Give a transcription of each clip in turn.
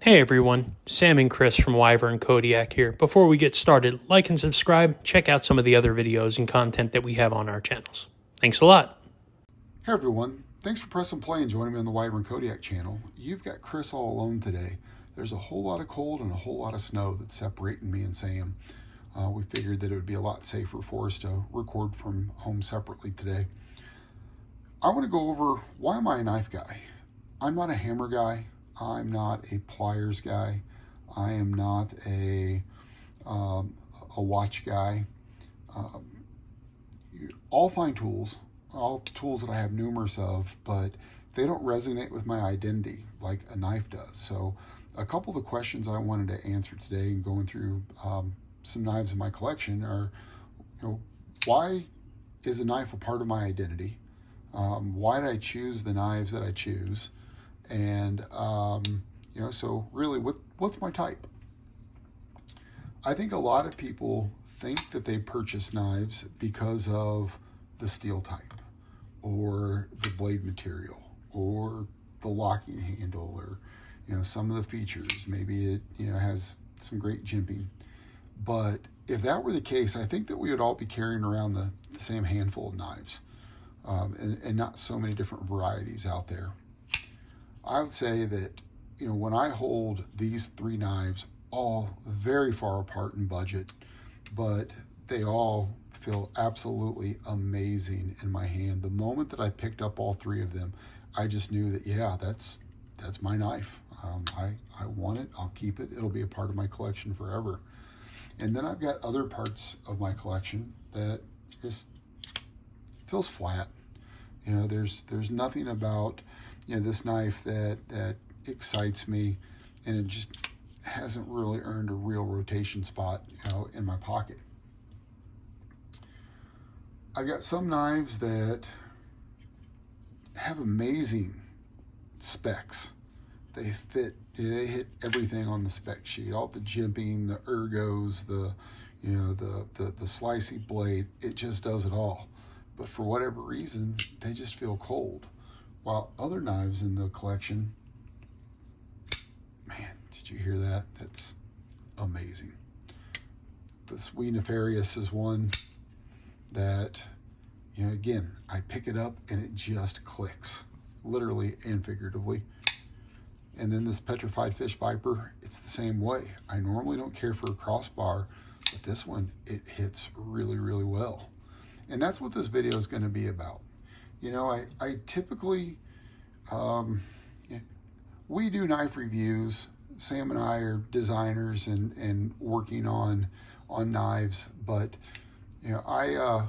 Hey everyone, Sam and Chris from Wyvern Kodiak here. Before we get started, like and subscribe, check out some of the other videos and content that we have on our channels. Thanks a lot. Hey everyone, thanks for pressing play and joining me on the Wyvern Kodiak channel. You've got Chris all alone today. There's a whole lot of cold and a whole lot of snow that's separating me and Sam. We figured that it would be a lot safer for us to record from home separately today. I want to go over, why am I a knife guy? I'm not a hammer guy. I'm not a pliers guy. I am not a watch guy. All fine tools, all tools that I have numerous of, but they don't resonate with my identity like a knife does. So a couple of the questions I wanted to answer today and going through some knives in my collection are, why is a knife a part of my identity? Why did I choose the knives that I choose? And, so really, what's my type? I think a lot of people think that they purchase knives because of the steel type, or the blade material, or the locking handle, or, some of the features. Maybe it, has some great jimping. But if that were the case, I think that we would all be carrying around the same handful of knives, and not so many different varieties out there. I would say that, when I hold these three knives, all very far apart in budget, but they all feel absolutely amazing in my hand. The moment that I picked up all three of them, I just knew that, yeah, that's my knife. I want it, I'll keep it, it'll be a part of my collection forever. And then I've got other parts of my collection that just feels flat. There's nothing about this knife that excites me, and it just hasn't really earned a real rotation spot in my pocket. I've got some knives that have amazing specs. They hit everything on the spec sheet, all the jimping, the ergos, the slicey blade. It just does it all. But for whatever reason, they just feel cold. While other knives in the collection, man, did you hear that? That's amazing. This kniferius is one that, again, I pick it up and it just clicks, literally and figuratively. And then this petrified fish viper, it's the same way. I normally don't care for a crossbar, but this one, it hits really, really well. And that's what this video is going to be about. I typically, we do knife reviews. Sam and I are designers and working on knives, but I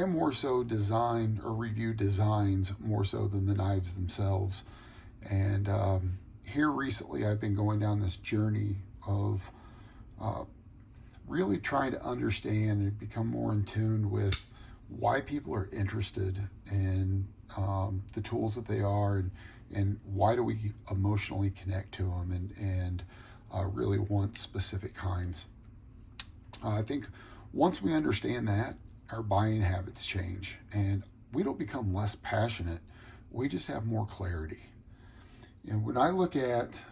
more so design or review designs more so than the knives themselves. And here recently, I've been going down this journey of really trying to understand and become more in tune with why people are interested in the tools that they are, and why do we emotionally connect to them and really want specific kinds. I think once we understand that, our buying habits change, and we don't become less passionate. We just have more clarity. When I look at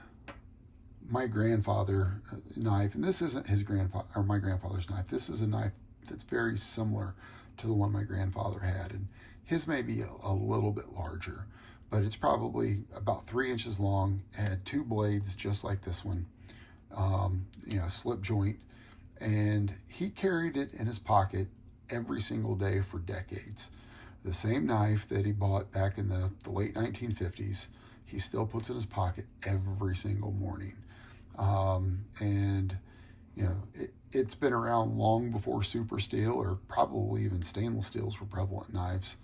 my grandfather knife, and this isn't his grandfather or my grandfather's knife, this is a knife that's very similar to the one my grandfather had, and his may be a little bit larger, but it's probably about 3 inches long. It had two blades just like this one, slip joint, and he carried it in his pocket every single day for decades. The same knife that he bought back in the late 1950s, he still puts in his pocket every single morning. It's been around long before super steel or probably even stainless steels were prevalent knives.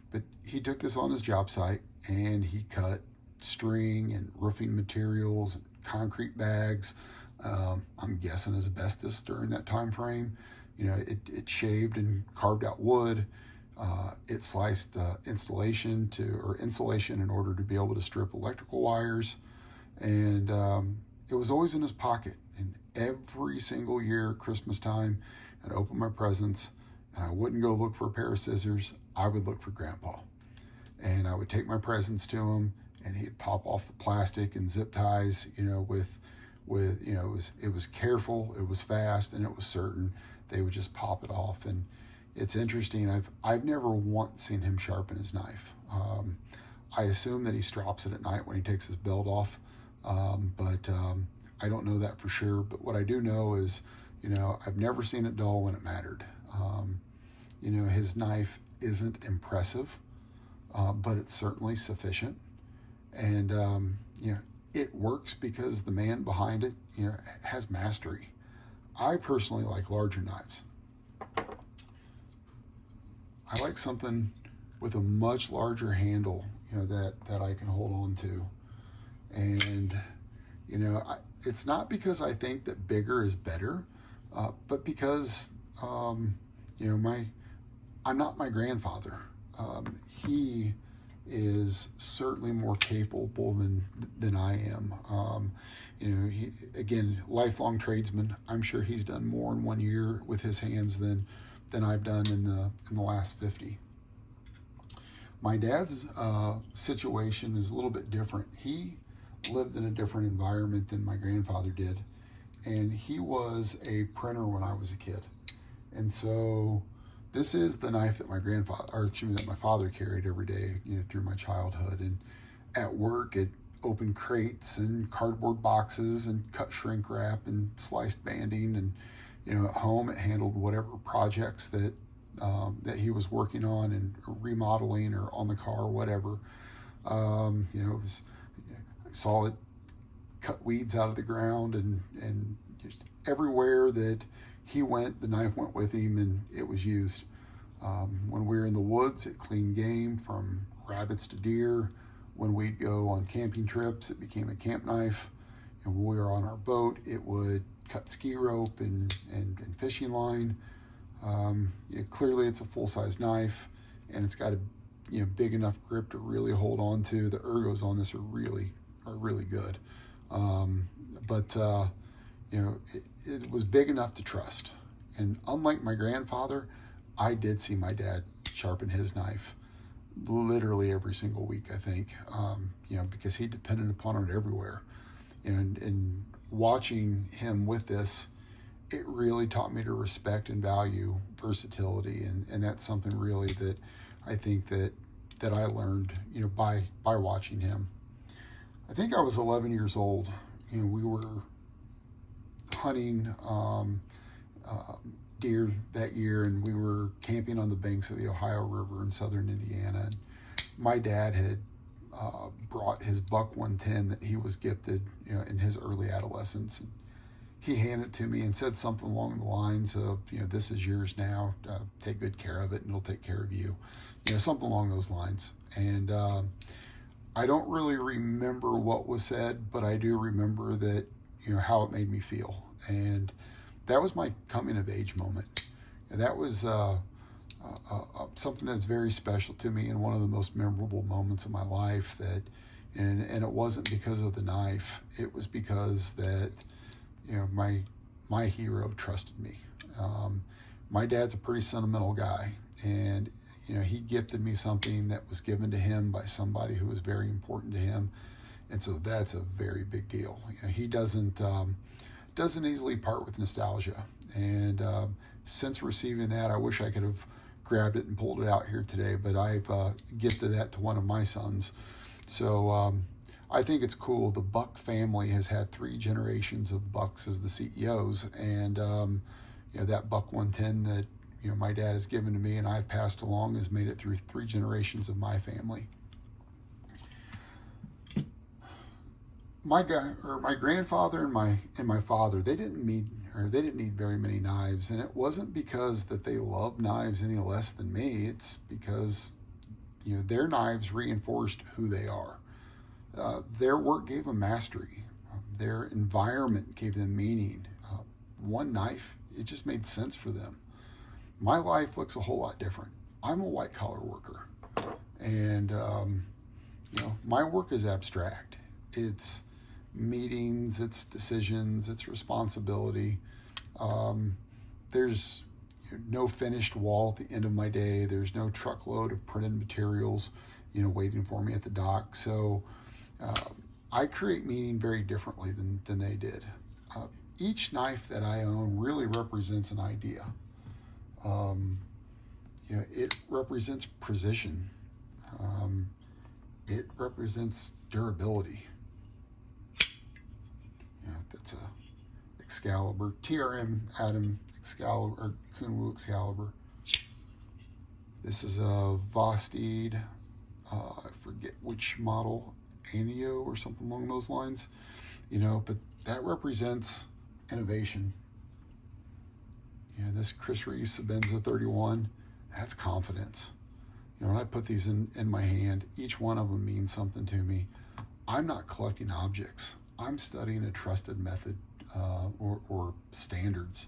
But he took this on his job site and he cut string and roofing materials and concrete bags. I'm guessing asbestos during that time frame. It shaved and carved out wood. It sliced insulation in order to be able to strip electrical wires. And it was always in his pocket. And every single year, Christmas time, I'd open my presents and I wouldn't go look for a pair of scissors. I would look for Grandpa. And I would take my presents to him and he'd pop off the plastic and zip ties, with with, it was careful, it was fast, and it was certain. They would just pop it off. And it's interesting. I've never once seen him sharpen his knife. I assume that he strops it at night when he takes his belt off, but I don't know that for sure. But what I do know is, I've never seen it dull when it mattered. His knife isn't impressive, but it's certainly sufficient. And, it works because the man behind it, has mastery. I personally like larger knives. I like something with a much larger handle, that I can hold on to. And, it's not because I think that bigger is better, but because, I'm not my grandfather. He is certainly more capable than I am. He, again, lifelong tradesman. I'm sure he's done more in 1 year with his hands than I've done in the last 50. My dad's situation is a little bit different. He lived in a different environment than my grandfather did, and he was a printer when I was a kid. And so this is the knife that that my father carried every day, through my childhood. And at work, it opened crates and cardboard boxes and cut shrink wrap and sliced banding. And at home, it handled whatever projects that he was working on and remodeling or on the car or whatever. I saw it cut weeds out of the ground, and just everywhere that he went, the knife went with him, and it was used. When we were in the woods, it cleaned game from rabbits to deer. When we'd go on camping trips, it became a camp knife. And when we were on our boat, it would cut ski rope and fishing line. Clearly, it's a full-size knife, and it's got a big enough grip to really hold on to. The ergos on this are really good. It was big enough to trust. And unlike my grandfather, I did see my dad sharpen his knife literally every single week, I think, because he depended upon it everywhere. And watching him with this, it really taught me to respect and value versatility. And that's something really that I think that I learned, by watching him. I think I was 11 years old. We were hunting deer that year, and we were camping on the banks of the Ohio River in southern Indiana. And my dad had brought his buck 110 that he was gifted, in his early adolescence. And he handed it to me and said something along the lines of, this is yours now. Take good care of it, and it'll take care of you. Something along those lines. And I don't really remember what was said, but I do remember that, how it made me feel. And that was my coming of age moment. And that was something that's very special to me, and one of the most memorable moments of my life. And it wasn't because of the knife. It was because that, my hero trusted me. My dad's a pretty sentimental guy, and he gifted me something that was given to him by somebody who was very important to him. And so that's a very big deal. He doesn't easily part with nostalgia. And since receiving that, I wish I could have grabbed it and pulled it out here today, but I've gifted that to one of my sons. So I think it's cool. The Buck family has had 3 generations of Bucks as the CEOs. And that Buck 110 that my dad has given to me and I've passed along has made it through 3 generations of my family. My grandfather and my father, they didn't need very many knives, and it wasn't because that they loved knives any less than me. It's because their knives reinforced who they are. Their work gave them mastery. Their environment gave them meaning. One knife, it just made sense for them. My life looks a whole lot different. I'm a white collar worker, and my work is abstract. It's meetings, it's decisions, it's responsibility. There's no finished wall at the end of my day. There's no truckload of printed materials, waiting for me at the dock. So I create meaning very differently than they did. Each knife that I own really represents an idea. It represents precision. It represents durability. That's a Excalibur, TRM Adam Excalibur, or Kunwu Excalibur. This is a Vosteed, I forget which model, Anio or something along those lines, but that represents innovation. This Chris Reese Sabenza 31, that's confidence. When I put these in my hand, each one of them means something to me. I'm not collecting objects. I'm studying a trusted method or standards.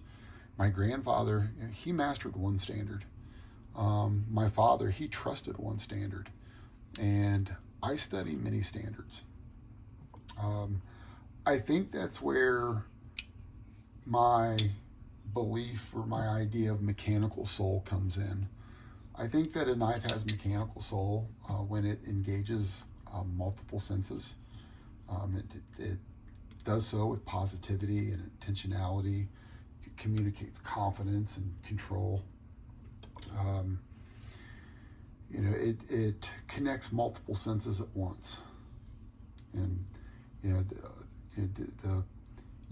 My grandfather, he mastered one standard. My father, he trusted one standard. And I study many standards. I think that's where my belief or my idea of mechanical soul comes in. I think that a knife has mechanical soul when it engages multiple senses. It does so with positivity and intentionality. It communicates confidence and control. It connects multiple senses at once, and you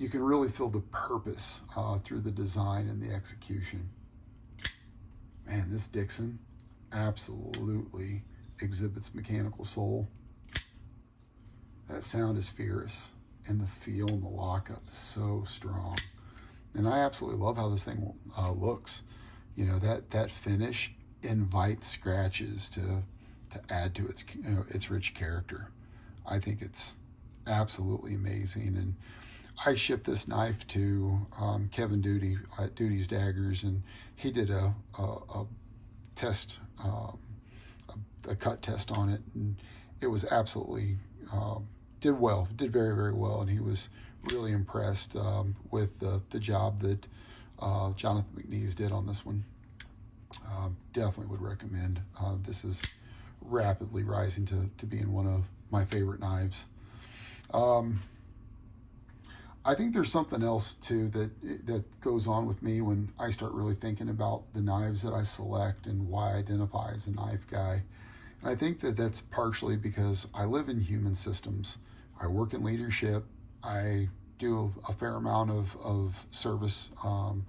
can really feel the purpose through the design and the execution. Man, this Dixon absolutely exhibits mechanical soul. That sound is fierce, and the feel and the lockup is so strong. And I absolutely love how this thing looks. That finish invites scratches to add to its rich character. I think it's absolutely amazing. And I shipped this knife to Kevin Duty at Duty's Daggers, and he did a test, a cut test on it, and it was absolutely did very, very well, and he was really impressed with the job that Jonathan McNeese did on this one. Definitely would recommend. This is rapidly rising to being one of my favorite knives. I think there's something else too that goes on with me when I start really thinking about the knives that I select and why I identify as a knife guy. And I think that that's partially because I live in human systems. I work in leadership. I do a fair amount of service and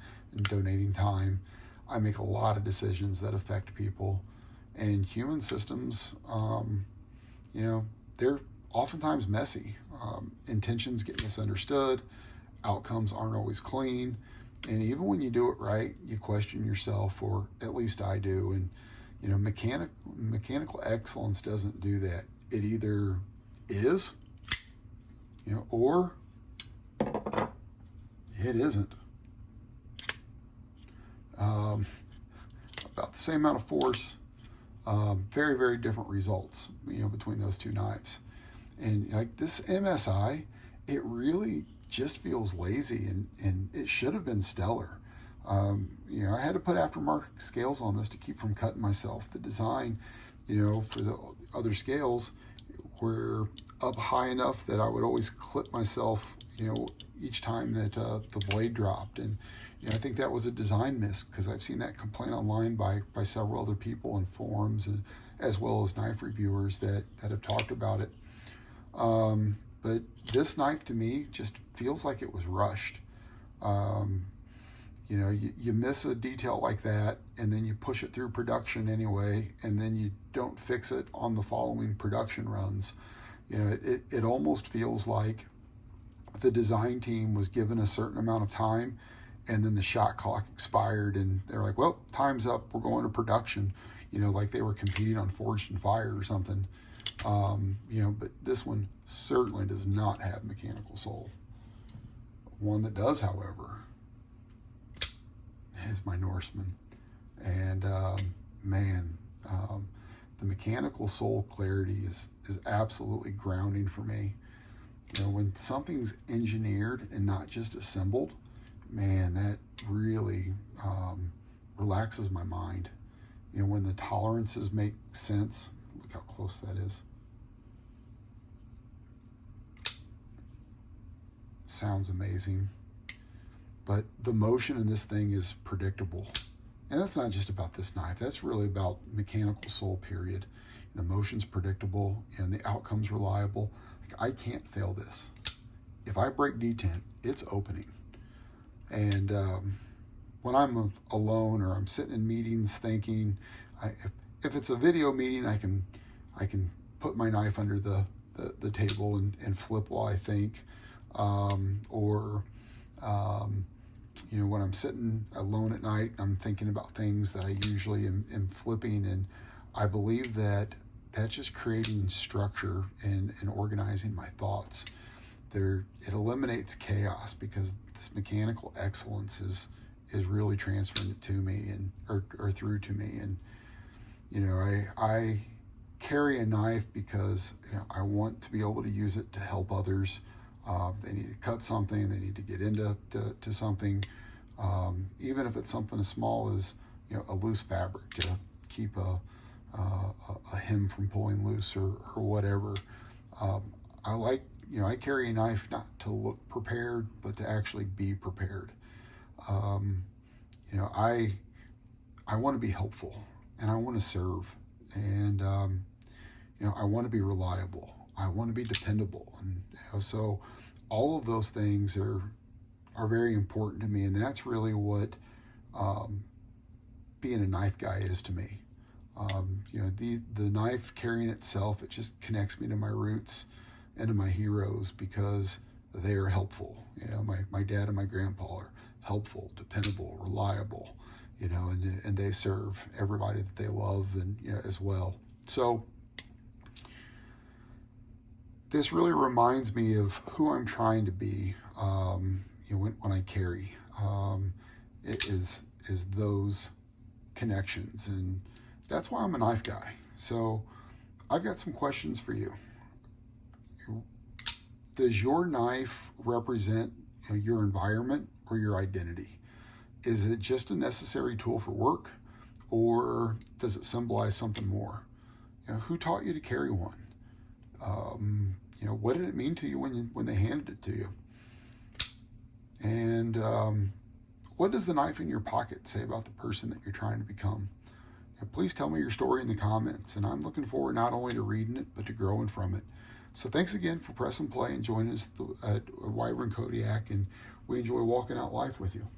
donating time. I make a lot of decisions that affect people. And human systems, they're oftentimes messy. Intentions get misunderstood. Outcomes aren't always clean. And even when you do it right, you question yourself, or at least I do. And mechanical excellence doesn't do that. It either is, or it isn't. About the same amount of force, very, very different results, between those two knives. And like this MSI, it really just feels lazy, and it should have been stellar. I had to put aftermarket scales on this to keep from cutting myself. The design, for the other scales were up high enough that I would always clip myself, each time that the blade dropped. And I think that was a design miss, because I've seen that complaint online by several other people in forums, as well as knife reviewers that have talked about it. But this knife to me just feels like it was rushed. You miss a detail like that, and then you push it through production anyway, and then you don't fix it on the following production runs. It almost feels like the design team was given a certain amount of time, and then the shot clock expired, and they're like, well, time's up, we're going to production, like they were competing on Forged in Fire or something. But this one certainly does not have mechanical soul. One that does, however, is my Norseman. And the mechanical soul clarity is absolutely grounding for me. When something's engineered and not just assembled, man, that really relaxes my mind. When the tolerances make sense. Look how close that is. sounds amazing. But the motion in this thing is predictable. And that's not just about this knife. That's really about mechanical soul, period. The motion's predictable and the outcome's reliable. Like, I can't fail this. If I break detent, it's opening. And when I'm alone or I'm sitting in meetings thinking, if it's a video meeting, I can put my knife under the table and flip while I think. You know, when I'm sitting alone at night, I'm thinking about things that I usually am flipping, and I believe that that's just creating structure and organizing my thoughts. It eliminates chaos because this mechanical excellence is really transferring it to me or through to me. And you know, I carry a knife because, you know, I want to be able to use it to help others. They need to cut something, they need to get into something, even if it's something as small as, you know, a loose fabric to keep a hem from pulling loose or whatever. I carry a knife not to look prepared, but to actually be prepared. You know, I want to be helpful and I want to serve, and you know, I want to be reliable. I want to be dependable, and you know, so all of those things are very important to me, and that's really what being a knife guy is to me. You know, the knife carrying itself, it just connects me to my roots and to my heroes because they are helpful. You know, my dad and my grandpa are helpful, dependable, reliable, you know, and they serve everybody that they love, and you know, as well. So this really reminds me of who I'm trying to be, you know, when I carry. It is those connections, and that's why I'm a knife guy. So I've got some questions for you. Does your knife represent, you know, your environment or your identity? Is it just a necessary tool for work, or does it symbolize something more? You know, who taught you to carry one? You know, what did it mean to you when they handed it to you? And what does the knife in your pocket say about the person that you're trying to become? You know, please tell me your story in the comments, and I'm looking forward not only to reading it, but to growing from it. So thanks again for pressing play and joining us at Wyvern Kodiak, and we enjoy walking out life with you.